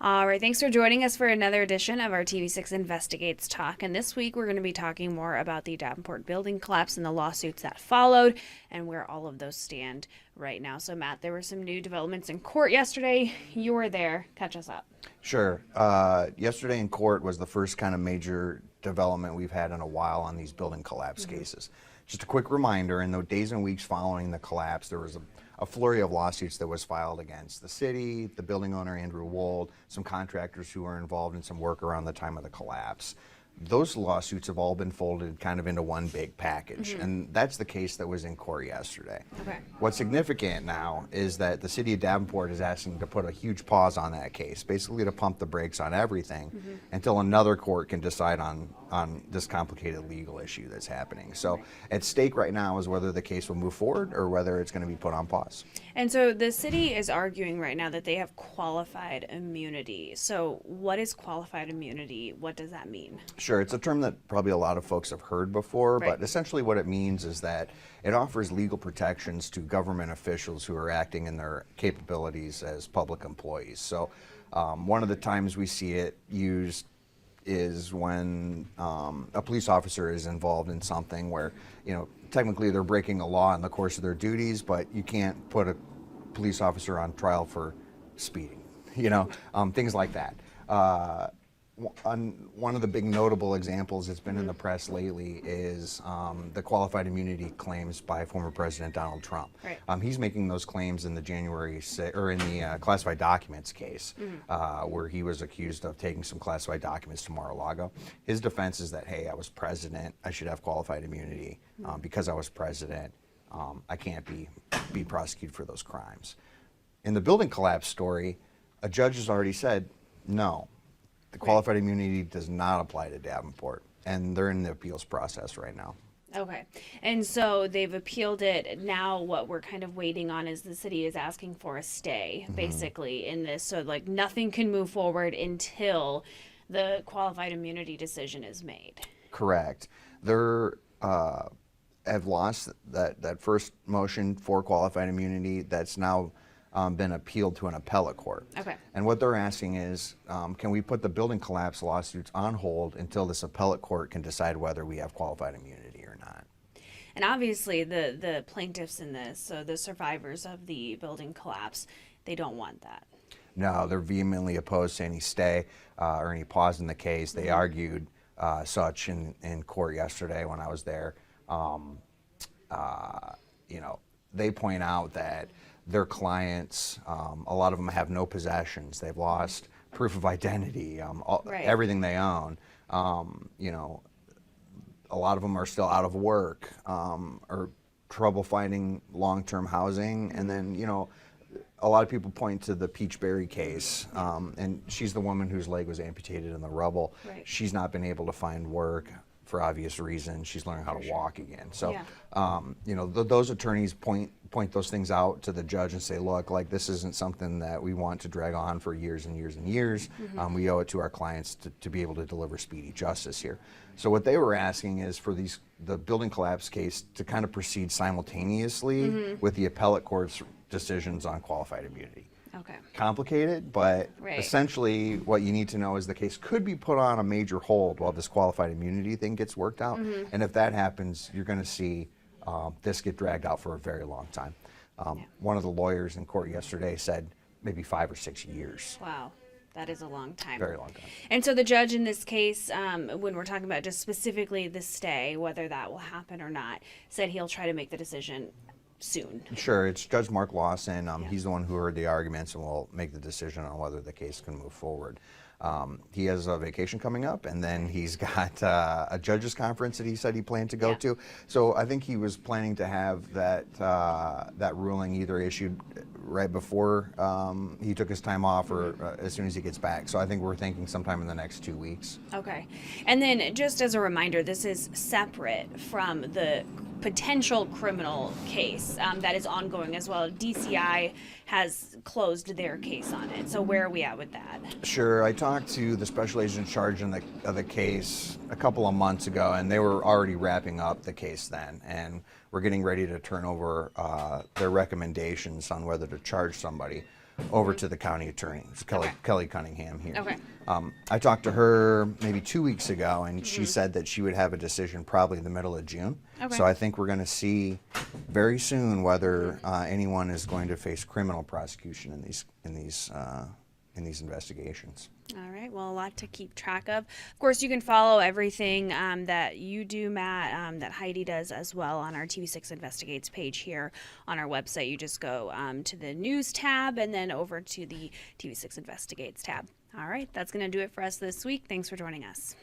All right, thanks for joining us for another edition of our TV6 Investigates Talk. And this week we're going to be talking more about the Davenport building collapse and the lawsuits that followed and where all of those stand right now. So, Matt, there were some new developments in court yesterday. You were there. Catch us up. Sure. Yesterday in court was the first kind of major development we've had in a while on these building collapse cases. Just a quick reminder, in the days and weeks following the collapse, there was a flurry of lawsuits that was filed against the city, the building owner, Andrew Wold, some contractors who were involved in some work around the time of the collapse. Those lawsuits have all been folded kind of into one big package, and that's the case that was in court yesterday. Okay. What's significant now is that the city of Davenport is asking to put a huge pause on that case, basically to pump the brakes on everything until another court can decide on this complicated legal issue that's happening. So at stake right now is whether the case will move forward or whether it's going to be put on pause. And so the city is arguing right now that they have qualified immunity. So what is qualified immunity? What does that mean? Sure, it's a term that probably a lot of folks have heard before, Right. but essentially what it means is that it offers legal protections to government officials who are acting in their capabilities as public employees. So one of the times we see it used is when a police officer is involved in something where, you know, technically they're breaking a law in the course of their duties, but you can't put a police officer on trial for speeding, you know, things like that. One of the big notable examples that's been in the press lately is the qualified immunity claims by former President Donald Trump. Right. He's making those claims in the classified documents case, where he was accused of taking some classified documents to Mar-a-Lago. His defense is that, hey, I was president, I should have qualified immunity. Because I was president, I can't be prosecuted for those crimes. In the building collapse story, a judge has already said, no. The qualified immunity does not apply to Davenport, and they're in the appeals process right now. Okay. And so they've appealed it. Now what we're kind of waiting on is the city is asking for a stay, basically, in this. So, like, nothing can move forward until the qualified immunity decision is made. Correct. They're have lost that first motion for qualified immunity that's now been appealed to an appellate court. Okay. And what they're asking is, can we put the building collapse lawsuits on hold until this appellate court can decide whether we have qualified immunity or not? And obviously the plaintiffs in this, so the survivors of the building collapse, they don't want that. No, they're vehemently opposed to any stay or any pause in the case. They argued such in court yesterday when I was there. You know, they point out that their clients, a lot of them have no possessions. They've lost proof of identity, Right. everything they own. You know, a lot of them are still out of work or trouble finding long-term housing. And then, you know, a lot of people point to the Peachberry case, and she's the woman whose leg was amputated in the rubble. Right. She's not been able to find work for obvious reasons. She's learning how to walk again. So, you know, those attorneys point those things out to the judge and say, look, like, this isn't something that we want to drag on for years and years and years. We owe it to our clients to be able to deliver speedy justice here. So what they were asking is for the building collapse case to kind of proceed simultaneously with the appellate court's decisions on qualified immunity. Okay. Complicated, but Right. essentially what you need to know is the case could be put on a major hold while this qualified immunity thing gets worked out. And if that happens, you're going to see this get dragged out for a very long time. One of the lawyers in court yesterday said maybe 5 or 6 years. Wow. That is a long time. Very long time. And so the judge in this case, when we're talking about just specifically the stay, whether that will happen or not, said he'll try to make the decision soon. Sure, it's Judge Mark Lawson. He's the one who heard the arguments and will make the decision on whether the case can move forward. He has a vacation coming up, and then he's got a judges conference that he said he planned to go to. So I think he was planning to have that ruling either issued right before he took his time off or as soon as he gets back. So I think we're thinking sometime in the next 2 weeks. Okay. And then just as a reminder, this is separate from the potential criminal case that is ongoing as well. DCI has closed their case on it. So where are we at with that? Sure. I talked to the special agent in charge of the case a couple of months ago, and they were already wrapping up the case then. And we're getting ready to turn over their recommendations on whether to charge somebody. over to the county attorney, it's Kelly Cunningham here. Okay. I talked to her maybe 2 weeks ago, and she said that she would have a decision probably in the middle of June. Okay. So I think we're going to see very soon whether anyone is going to face criminal prosecution in these investigations. All right. Well, a lot to keep track of. Of course, you can follow everything that you do, Matt, that Heidi does as well on our TV6 Investigates page here on our website. You just go to the news tab and then over to the TV6 Investigates tab. All right. That's going to do it for us this week. Thanks for joining us.